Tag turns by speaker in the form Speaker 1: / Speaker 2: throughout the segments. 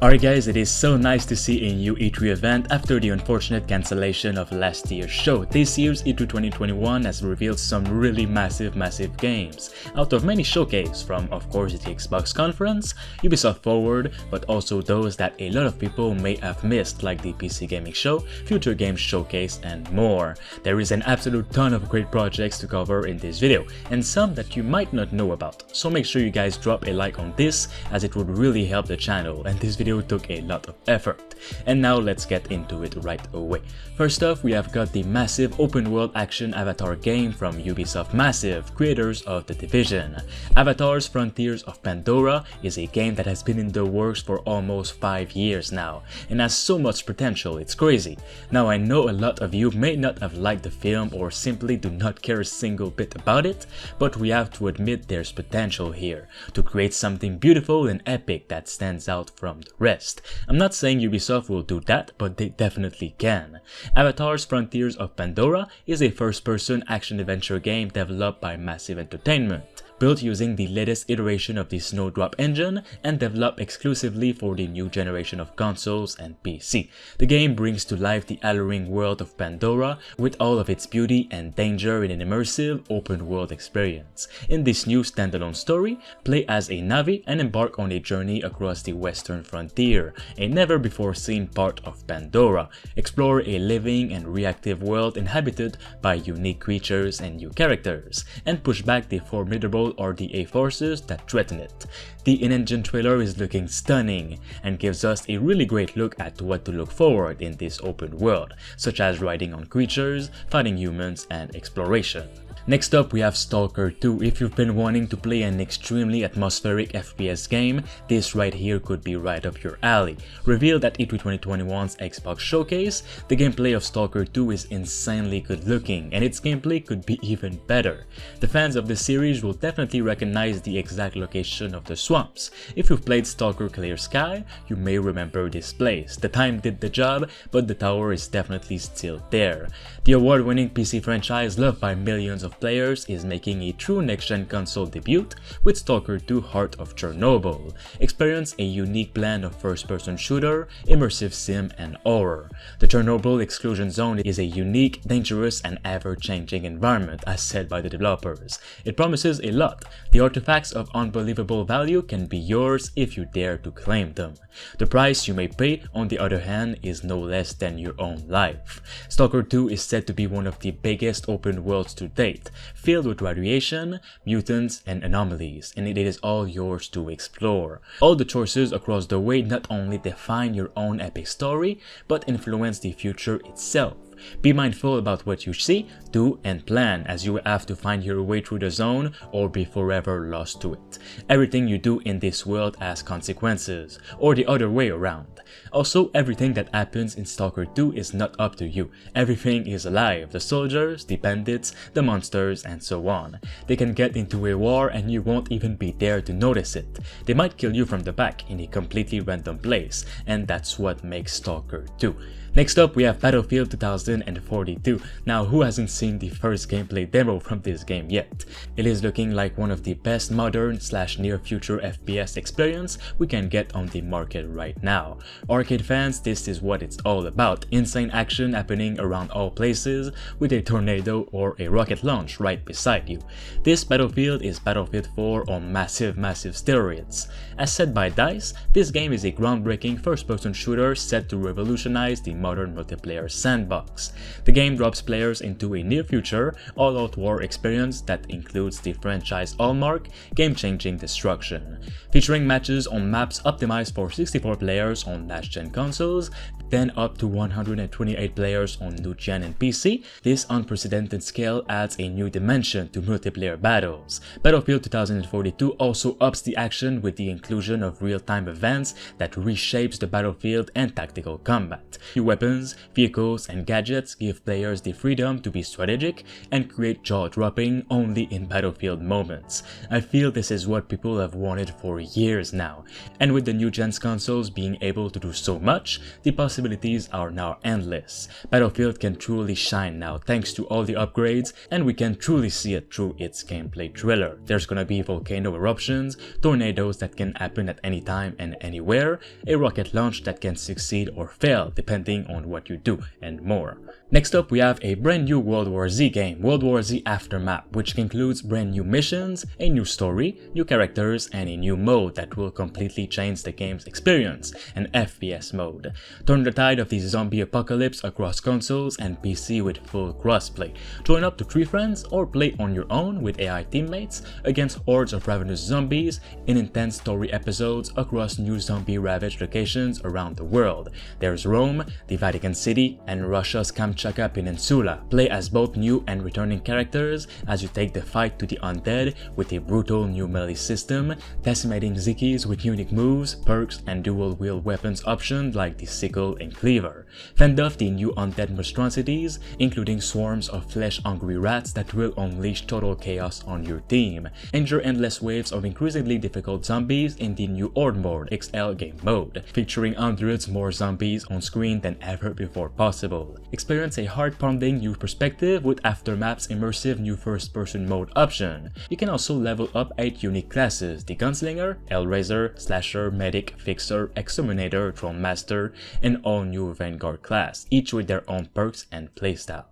Speaker 1: Alright guys, it is so nice to see a new E3 event after the unfortunate cancellation of last year's show. This year's E3 2021 has revealed some really massive games, out of many showcase from of course the Xbox conference, Ubisoft Forward, but also those that a lot of people may have missed like the PC Gaming Show, Future Games Showcase and more. There is an absolute ton of great projects to cover in this video, and some that you might not know about, so make sure you guys drop a like on this as it would really help the channel, and this video took a lot of effort. And now let's get into it right away. First off, we have got the massive open world action Avatar game from Ubisoft Massive, creators of The Division. Avatar's Frontiers of Pandora is a game that has been in the works for almost 5 years now, and has so much potential, it's crazy. Now I know a lot of you may not have liked the film or simply do not care a single bit about it, but we have to admit there's potential here, to create something beautiful and epic that stands out from the rest. I'm not saying Ubisoft will do that, but they definitely can. Avatar's Frontiers of Pandora is a first-person action-adventure game developed by Massive Entertainment, built using the latest iteration of the Snowdrop engine and developed exclusively for the new generation of consoles and PC. The game brings to life the alluring world of Pandora with all of its beauty and danger in an immersive open-world experience. In this new standalone story, play as a Na'vi and embark on a journey across the western frontier, a never-before-seen part of Pandora. Explore a living and reactive world inhabited by unique creatures and new characters, and push back the formidable RDA forces that threaten it. The in-engine trailer is looking stunning and gives us a really great look at what to look forward in this open world, such as riding on creatures, fighting humans, and exploration. Next up, we have Stalker 2. If you've been wanting to play an extremely atmospheric FPS game, this right here could be right up your alley. Revealed at E3 2021's Xbox Showcase, the gameplay of Stalker 2 is insanely good looking, and its gameplay could be even better. The fans of the series will definitely recognize the exact location of the swamps. If you've played Stalker Clear Sky, you may remember this place. The time did the job, but the tower is definitely still there. The award-winning PC franchise loved by millions of players is making a true next-gen console debut with Stalker 2 Heart of Chernobyl. Experience a unique blend of first-person shooter, immersive sim, and horror. The Chernobyl exclusion zone is a unique, dangerous, and ever-changing environment, as said by the developers. It promises a lot. The artifacts of unbelievable value can be yours if you dare to claim them. The price you may pay, on the other hand, is no less than your own life. Stalker 2 is said to be one of the biggest open worlds to date, filled with radiation, mutants, and anomalies, and it is all yours to explore. All the choices across the way not only define your own epic story, but influence the future itself. Be mindful about what you see, do, and plan, as you will have to find your way through the zone or be forever lost to it. Everything you do in this world has consequences, or the other way around. Also, everything that happens in Stalker 2 is not up to you. Everything is alive: the soldiers, the bandits, the monsters, and so on. They can get into a war and you won't even be there to notice it. They might kill you from the back in a completely random place, and that's what makes Stalker 2. Next up, we have Battlefield 2042. Now, who hasn't seen the first gameplay demo from this game yet? It is looking like one of the best modern/near-future FPS experience we can get on the market right now. Arcade fans, this is what it's all about: insane action happening around all places, with a tornado or a rocket launch right beside you. This Battlefield is Battlefield 4 on massive steroids. As said by DICE, this game is a groundbreaking first-person shooter set to revolutionize the modern multiplayer sandbox. The game drops players into a near-future, all-out war experience that includes the franchise hallmark, game-changing destruction. Featuring matches on maps optimized for 64 players on last-gen consoles, then up to 128 players on new-gen and PC, this unprecedented scale adds a new dimension to multiplayer battles. Battlefield 2042 also ups the action with the inclusion of real-time events that reshapes the battlefield and tactical combat. You weapons, vehicles, and gadgets give players the freedom to be strategic and create jaw-dropping only in battlefield moments. I feel this is what people have wanted for years now, and with the new gen's consoles being able to do so much, the possibilities are now endless. Battlefield can truly shine now thanks to all the upgrades, and we can truly see it through its gameplay trailer. There's gonna be volcano eruptions, tornadoes that can happen at any time and anywhere, a rocket launch that can succeed or fail depending on what you do, and more. Next up, we have a brand new World War Z game, World War Z Aftermath, which includes brand new missions, a new story, new characters, and a new mode that will completely change the game's experience, an FPS mode. Turn the tide of the zombie apocalypse across consoles and PC with full crossplay. Join up to 3 friends or play on your own with AI teammates against hordes of ravenous zombies in intense story episodes across new zombie-ravaged locations around the world. There's Rome, the Vatican City, and Russia's Kamchatka Peninsula. Play as both new and returning characters as you take the fight to the undead with a brutal new melee system, decimating Zikis with unique moves, perks, and dual-wield weapons options like the sickle and cleaver. Fend off the new undead monstrosities, including swarms of flesh-hungry rats that will unleash total chaos on your team. Endure endless waves of increasingly difficult zombies in the new Horde Mode XL game mode, featuring hundreds more zombies on screen than ever before possible. Experience a heart-pounding new perspective with Aftermath's immersive new first-person mode option. You can also level up 8 unique classes: the Gunslinger, Hellraiser, Slasher, Medic, Fixer, Exterminator, Drone Master, and all new Vanguard class, each with their own perks and playstyle.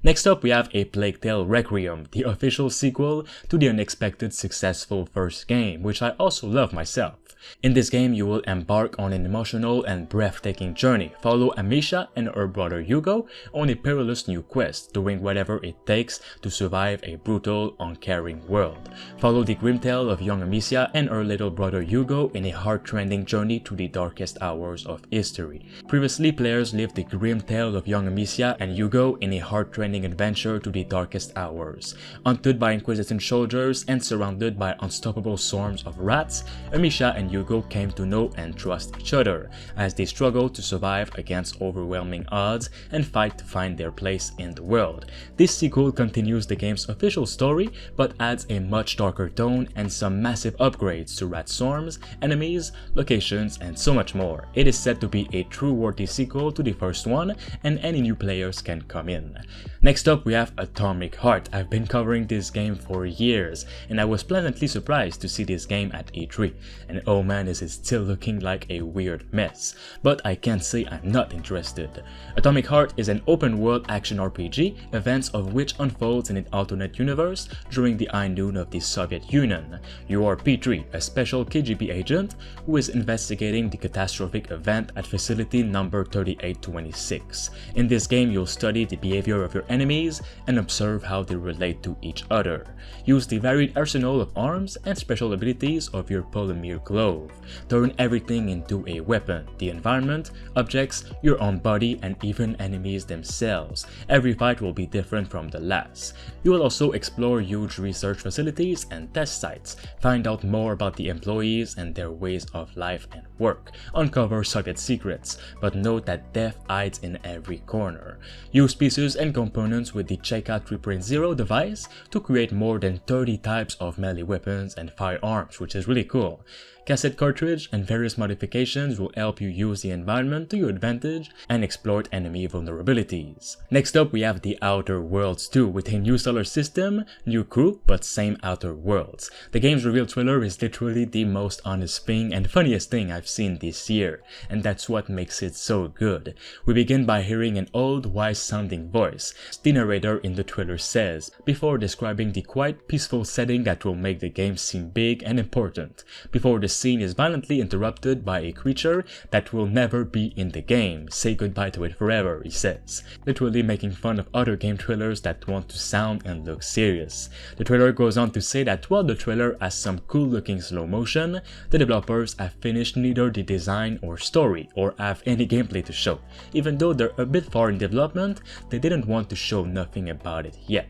Speaker 1: Next up, we have A Plague Tale Requiem, the official sequel to the unexpected successful first game, which I also love myself. In this game, you will embark on an emotional and breathtaking journey, follow Amicia and her brother Hugo on a perilous new quest, doing whatever it takes to survive a brutal, uncaring world. Follow the grim tale of young Amicia and her little brother Hugo in a heart-rending journey to the darkest hours of history. Previously, players lived the grim tale of young Amicia and Hugo in a heart-rending adventure to the darkest hours. Hunted by Inquisition soldiers and surrounded by unstoppable swarms of rats, Amicia and Hugo came to know and trust each other as they struggled to survive against overwhelming odds and fight to find their place in the world. This sequel continues the game's official story but adds a much darker tone and some massive upgrades to rat swarms, enemies, locations, and so much more. It is said to be a true worthy sequel to the first one, and any new players can come in. Next up, we have Atomic Heart. I've been covering this game for years, and I was pleasantly surprised to see this game at E3, and oh man, is it still looking like a weird mess, but I can't say I'm not interested. Atomic Heart is an open-world action RPG, events of which unfolds in an alternate universe during the high noon of the Soviet Union. You are P3, a special KGB agent who is investigating the catastrophic event at facility number 3826. In this game, you'll study the behavior of your enemies and observe how they relate to each other. Use the varied arsenal of arms and special abilities of your polymer glove. Turn everything into a weapon: the environment, objects, your own body, and even enemies themselves. Every fight will be different from the last. You will also explore huge research facilities and test sites, find out more about the employees and their ways of life and work, uncover Soviet secrets, but note that death hides in every corner. Use pieces and components with the Cheka 3.0 device to create more than 30 types of melee weapons and firearms, which is really cool. Cassette cartridge and various modifications will help you use the environment to your advantage and exploit enemy vulnerabilities. Next up, we have the Outer Worlds 2 with a new solar system, new crew, but same Outer Worlds. The game's reveal trailer is literally the most honest thing and funniest thing I've seen this year, and that's what makes it so good. We begin by hearing an old, wise-sounding voice, the narrator in the trailer says, before describing the quite peaceful setting that will make the game seem big and important. Before the scene is violently interrupted by a creature that will never be in the game. Say goodbye to it forever, he says, literally making fun of other game trailers that want to sound and look serious. The trailer goes on to say that while the trailer has some cool looking slow motion, the developers have finished neither the design or story or have any gameplay to show. Even though they're a bit far in development, they didn't want to show nothing about it yet.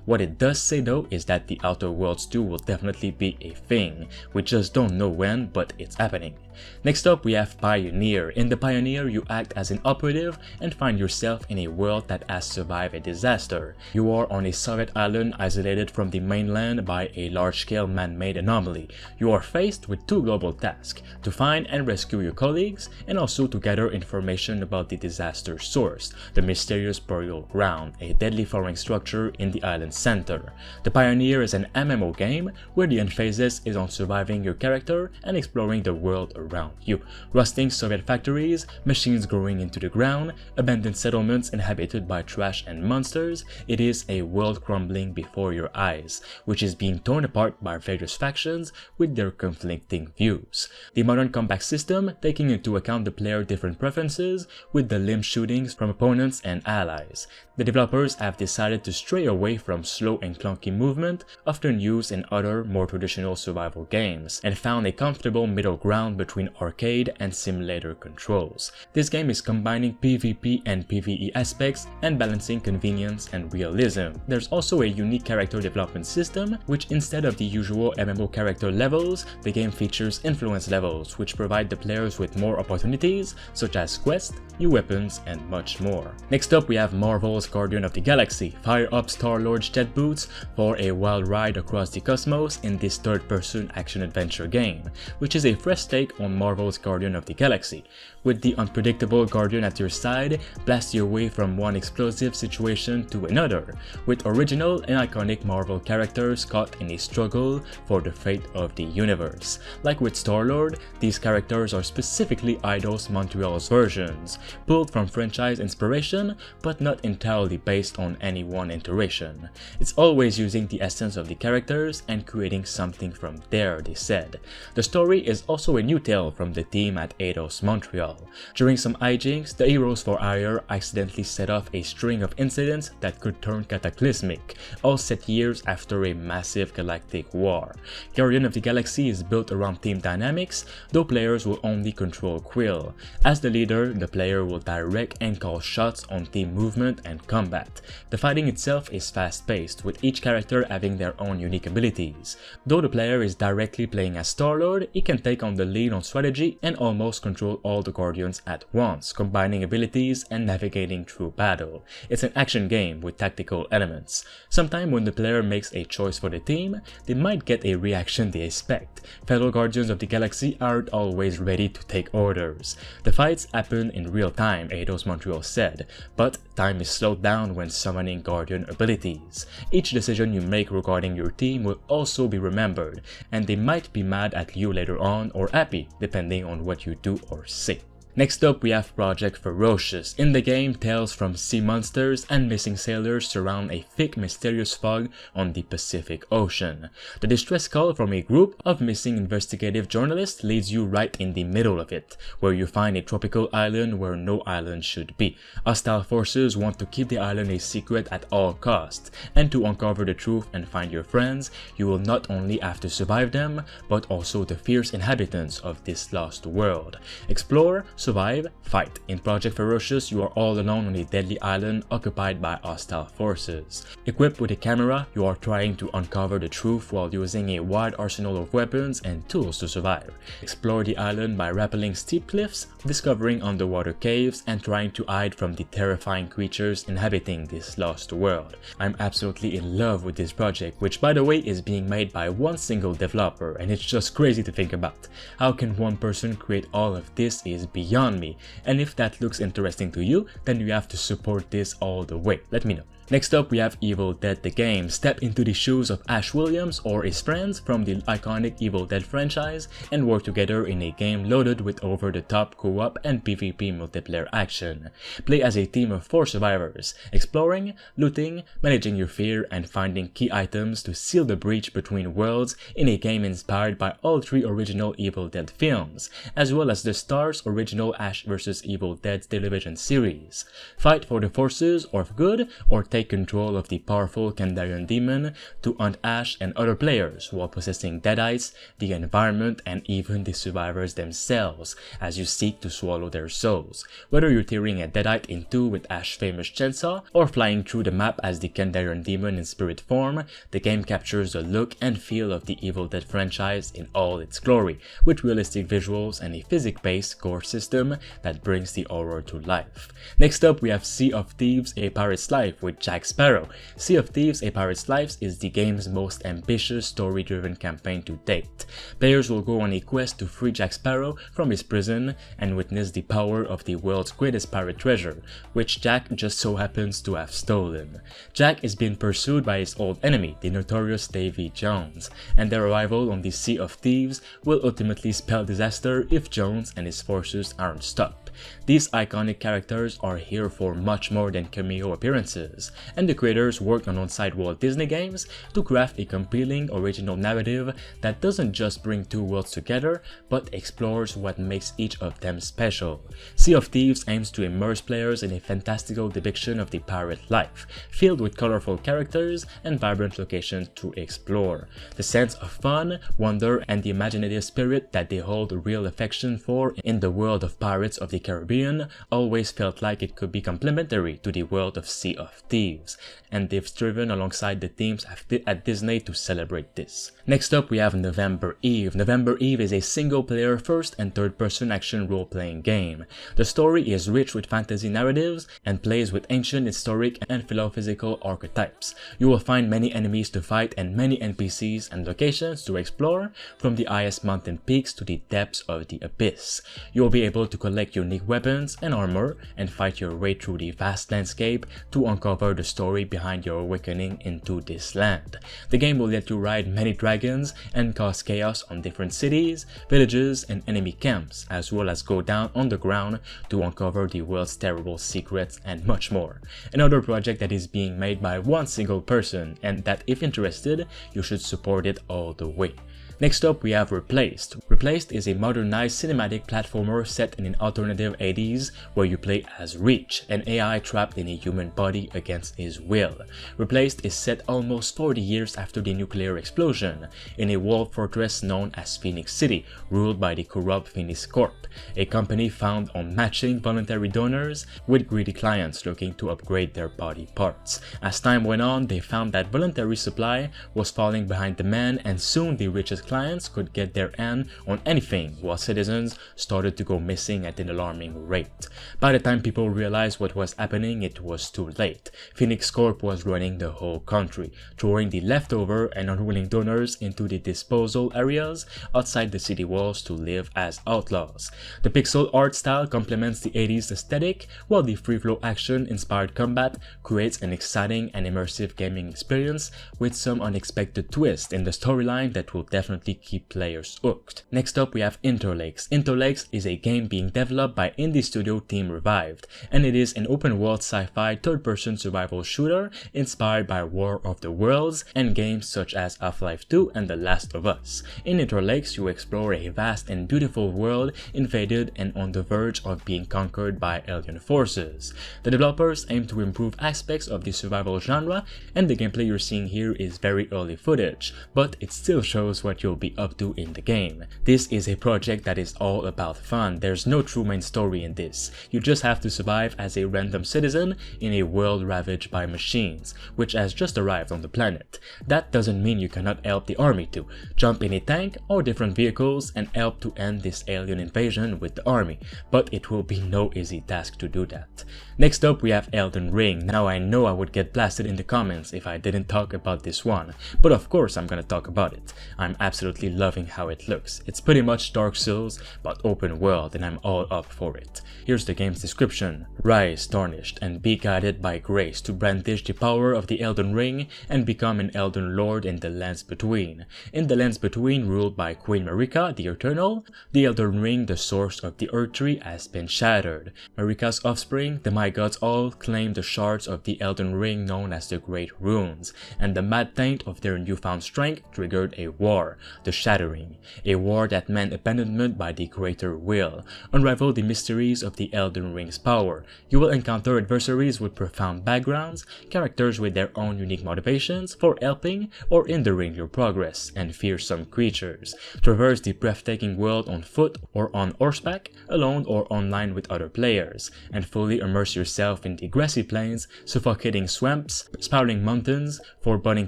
Speaker 1: What it does say though is that the Outer Worlds 2 will definitely be a thing. We just don't know when, but it's happening. Next up we have Pioneer. In the Pioneer, you act as an operative and find yourself in a world that has survived a disaster. You are on a Soviet island isolated from the mainland by a large-scale man-made anomaly. You are faced with two global tasks: to find and rescue your colleagues, and also to gather information about the disaster source, the mysterious burial ground, a deadly flowering structure in the island's center. The Pioneer is an MMO game where the emphasis is on surviving your character and exploring the world around you. Rusting Soviet factories, machines growing into the ground, abandoned settlements inhabited by trash and monsters, it is a world crumbling before your eyes, which is being torn apart by various factions with their conflicting views. The modern combat system, taking into account the player's different preferences, with the limb shootings from opponents and allies. The developers have decided to stray away from slow and clunky movement, often used in other, more traditional survival games, and found a comfortable middle ground between arcade and simulator controls. This game is combining PvP and PvE aspects and balancing convenience and realism. There's also a unique character development system, which instead of the usual MMO character levels, the game features influence levels, which provide the players with more opportunities, such as quests, new weapons, and much more. Next up we have Marvel's Guardian of the Galaxy. Fire up Star-Lord's jet boots for a wild ride across the cosmos in this third-person action-adventure game, which is a fresh take on Marvel's Guardian of the Galaxy. With the unpredictable Guardian at your side, blast your way from one explosive situation to another, with original and iconic Marvel characters caught in a struggle for the fate of the universe. Like with Star-Lord, these characters are specifically Eidos-Montreal's versions, pulled from franchise inspiration, but not entirely based on any one iteration. It's always using the essence of the characters and creating something from there, they said. The story is also a new tale from the team at Eidos-Montreal. During some hijinks, the heroes for hire accidentally set off a string of incidents that could turn cataclysmic, all set years after a massive galactic war. Guardian of the Galaxy is built around team dynamics, though players will only control Quill. As the leader, the player will direct and call shots on team movement and combat. The fighting itself is fast-paced, with each character having their own unique abilities. Though the player is directly playing as Star-Lord, he can take on the lead on strategy and almost control all the Guardians at once, combining abilities and navigating through battle. It's an action game with tactical elements. Sometimes when the player makes a choice for the team, they might get a reaction they expect. Fellow Guardians of the Galaxy aren't always ready to take orders. The fights happen in real time, Eidos-Montreal said, but time is slowed down when summoning Guardian abilities. Each decision you make regarding your team will also be remembered, and they might be mad at you later on or happy, depending on what you do or say. Next up we have Project Ferocious. In the game, tales from sea monsters and missing sailors surround a thick mysterious fog on the Pacific Ocean. The distress call from a group of missing investigative journalists leads you right in the middle of it, where you find a tropical island where no island should be. Hostile forces want to keep the island a secret at all costs, and to uncover the truth and find your friends, you will not only have to survive them, but also the fierce inhabitants of this lost world. Explore, survive, fight. In Project Ferocious, you are all alone on a deadly island occupied by hostile forces. Equipped with a camera, you are trying to uncover the truth while using a wide arsenal of weapons and tools to survive. Explore the island by rappelling steep cliffs, discovering underwater caves, and trying to hide from the terrifying creatures inhabiting this lost world. I'm absolutely in love with this project, which by the way is being made by one single developer, and it's just crazy to think about. How can one person create all of this is beyond me, and if that looks interesting to you, then you have to support this all the way. Let me know. Next up we have Evil Dead the game. Step into the shoes of Ash Williams or his friends from the iconic Evil Dead franchise and work together in a game loaded with over-the-top co-op and PvP multiplayer action. Play as a team of 4 survivors, exploring, looting, managing your fear, and finding key items to seal the breach between worlds in a game inspired by all 3 original Evil Dead films, as well as the Starz original Ash vs Evil Dead television series. Fight for the forces of good or take take control of the powerful Kandarian demon to hunt Ash and other players while possessing deadites, the environment, and even the survivors themselves as you seek to swallow their souls. Whether you're tearing a deadite in two with Ash's famous chainsaw or flying through the map as the Kandarian demon in spirit form, the game captures the look and feel of the Evil Dead franchise in all its glory, with realistic visuals and a physics-based core system that brings the horror to life. Next up, we have Sea of Thieves: A Pirate's Life with Jack Sparrow. Sea of Thieves: A Pirate's Life is the game's most ambitious story-driven campaign to date. Players will go on a quest to free Jack Sparrow from his prison and witness the power of the world's greatest pirate treasure, which Jack just so happens to have stolen. Jack is being pursued by his old enemy, the notorious Davy Jones, and their arrival on the Sea of Thieves will ultimately spell disaster if Jones and his forces aren't stopped. These iconic characters are here for much more than cameo appearances, and the creators worked alongside Walt Disney Games to craft a compelling original narrative that doesn't just bring two worlds together, but explores what makes each of them special. Sea of Thieves aims to immerse players in a fantastical depiction of the pirate life, filled with colorful characters and vibrant locations to explore. The sense of fun, wonder, and the imaginative spirit that they hold real affection for in the world of Pirates of the Caribbean always felt like it could be complementary to the world of Sea of Thieves, and they've striven alongside the teams at Disney to celebrate this. Next up, we have November Eve. November Eve is a single-player first and third-person action role-playing game. The story is rich with fantasy narratives and plays with ancient, historic, and philosophical archetypes. You will find many enemies to fight and many NPCs and locations to explore, from the highest mountain peaks to the depths of the abyss. You will be able to collect unique weapons and armor and fight your way through the vast landscape to uncover the story behind your awakening into this land. The game will let you ride many dragons and cause chaos on different cities, villages, and enemy camps, as well as go down underground to uncover the world's terrible secrets and much more. Another project that is being made by one single person, and that if interested, you should support it all the way. Next up, we have Replaced. Replaced is a modernized cinematic platformer set in an alternative 80s where you play as Reach, an AI trapped in a human body against his will. Replaced is set almost 40 years after the nuclear explosion, in a walled fortress known as Phoenix City, ruled by the corrupt Phoenix Corp, a company found on matching voluntary donors with greedy clients looking to upgrade their body parts. As time went on, they found that voluntary supply was falling behind demand, and soon the richest clients could get their hand on anything, while citizens started to go missing at an alarming rate. By the time people realized what was happening, it was too late. Phoenix Corp was running the whole country, throwing the leftover and unwilling donors into the disposal areas outside the city walls to live as outlaws. The pixel art style complements the 80s aesthetic, while the free-flow action-inspired combat creates an exciting and immersive gaming experience with some unexpected twist in the storyline that will definitely keep players hooked. Next up, we have Interlakes. Interlakes is a game being developed by indie studio Team Revived, and it is an open-world sci-fi third-person survival shooter inspired by War of the Worlds and games such as Half-Life 2 and The Last of Us. In Interlakes, you explore a vast and beautiful world invaded and on the verge of being conquered by alien forces. The developers aim to improve aspects of the survival genre, and the gameplay you're seeing here is very early footage, but it still shows what you'll be up to in the game. This is a project that is all about fun. There's no true main story in this. You just have to survive as a random citizen in a world ravaged by machines, which has just arrived on the planet. That doesn't mean you cannot help the army to jump in a tank or different vehicles and help to end this alien invasion with the army, but it will be no easy task to do that. Next up, we have Elden Ring. Now I know I would get blasted in the comments if I didn't talk about this one, but of course I'm gonna talk about it. I'm absolutely loving how it looks. It's pretty much Dark Souls, but open world, and I'm all up for it. Here's the game's description. Rise, tarnished, and be guided by grace to brandish the power of the Elden Ring and become an Elden Lord in the Lands Between. In the Lands Between, ruled by Queen Marika, the Eternal, the Elden Ring, the source of the Earth Tree, has been shattered. Marika's offspring, the My Gods all, claim the shards of the Elden Ring known as the Great Runes, and the mad taint of their newfound strength triggered a war, the Shattering, a war that meant abandonment by the greater will. Unravel the mysteries of the Elden Ring's power. You will encounter adversaries with profound backgrounds, characters with their own unique motivations for helping or hindering your progress, and fearsome creatures. Traverse the breathtaking world on foot or on horseback, alone or online with other players, and fully immerse yourself in the grassy plains, suffocating swamps, sprawling mountains, foreboding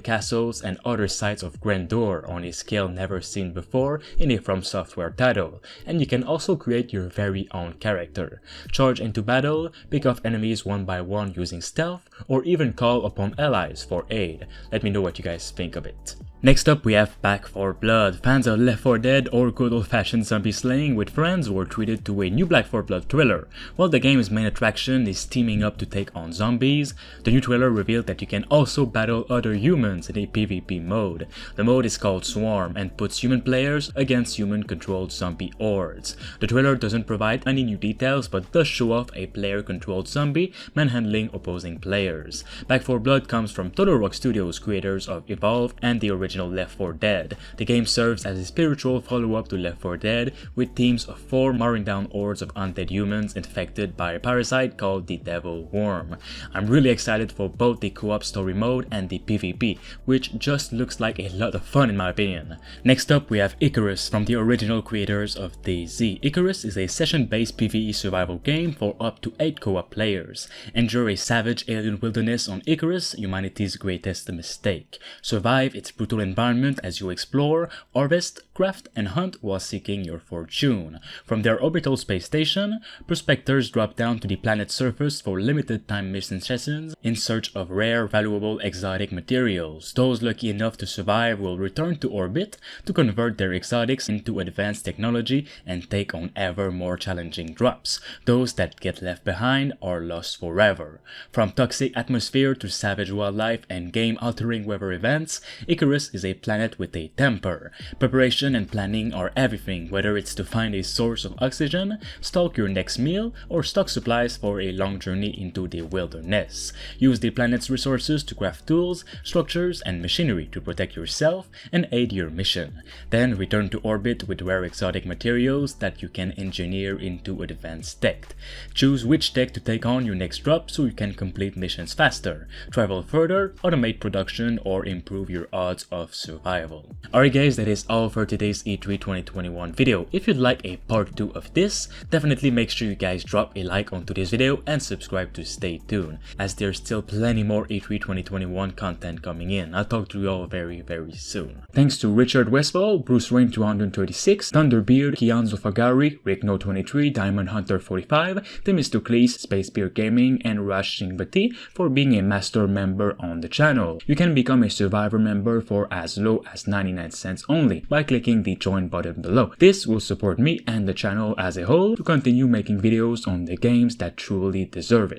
Speaker 1: castles, and other sights of grandeur on a scale never seen before in a From Software title. And you can also create your very own character. Charge into battle, pick off enemies one by one using stealth, or even call upon allies for aid. Let me know what you guys think of it. Next up, we have Back 4 Blood. Fans of Left 4 Dead or good old-fashioned zombie slaying with friends were treated to a new Back 4 Blood trailer. While the game's main attraction is teaming up to take on zombies, the new trailer revealed that you can also battle other humans in a PvP mode. The mode is called Swarm and puts human players against human-controlled zombie hordes. The trailer doesn't provide any new details but does show off a player-controlled zombie manhandling opposing players. Back 4 Blood comes from Total Rock Studios, creators of Evolve and the original Left 4 Dead. The game serves as a spiritual follow-up to Left 4 Dead, with teams of 4 mowing down hordes of undead humans infected by a parasite called the Devil Worm. I'm really excited for both the co-op story mode and the PvP, which just looks like a lot of fun in my opinion. Next up, we have Icarus from the original creators of DayZ. Icarus is a session-based PvE survival game for up to 8 co-op players. Endure a savage alien wilderness on Icarus, humanity's greatest mistake. Survive its brutal environment as you explore, harvest, craft, and hunt while seeking your fortune. From their orbital space station, prospectors drop down to the planet's surface for limited time mission sessions in search of rare, valuable, exotic materials. Those lucky enough to survive will return to orbit to convert their exotics into advanced technology and take on ever more challenging drops. Those that get left behind are lost forever. From toxic atmosphere to savage wildlife and game-altering weather events, Icarus is a planet with a temper. Preparation and planning are everything, whether it's to find a source of oxygen, stalk your next meal, or stock supplies for a long journey into the wilderness. Use the planet's resources to craft tools, structures, and machinery to protect yourself and aid your mission. Then return to orbit with rare exotic materials that you can engineer into advanced tech. Choose which tech to take on your next drop so you can complete missions faster, travel further, automate production, or improve your odds of survival. Alright guys, that is all for today's E3 2021 video. If you'd like a part 2 of this, definitely make sure you guys drop a like on today's video and subscribe to stay tuned, as there's still plenty more E3 2021 content coming in. I'll talk to you all very soon. Thanks to Richard Westfall, Bruce Rain 236, Thunderbeard, Kianzo Fagari, Rickno23, Diamond Hunter 45, Themistocles, Space Beer Gaming, and Rash Singbati for being a master member on the channel. You can become a Survivor member for as low as 99 cents only by clicking the join button below. This will support me and the channel as a whole to continue making videos on the games that truly deserve it.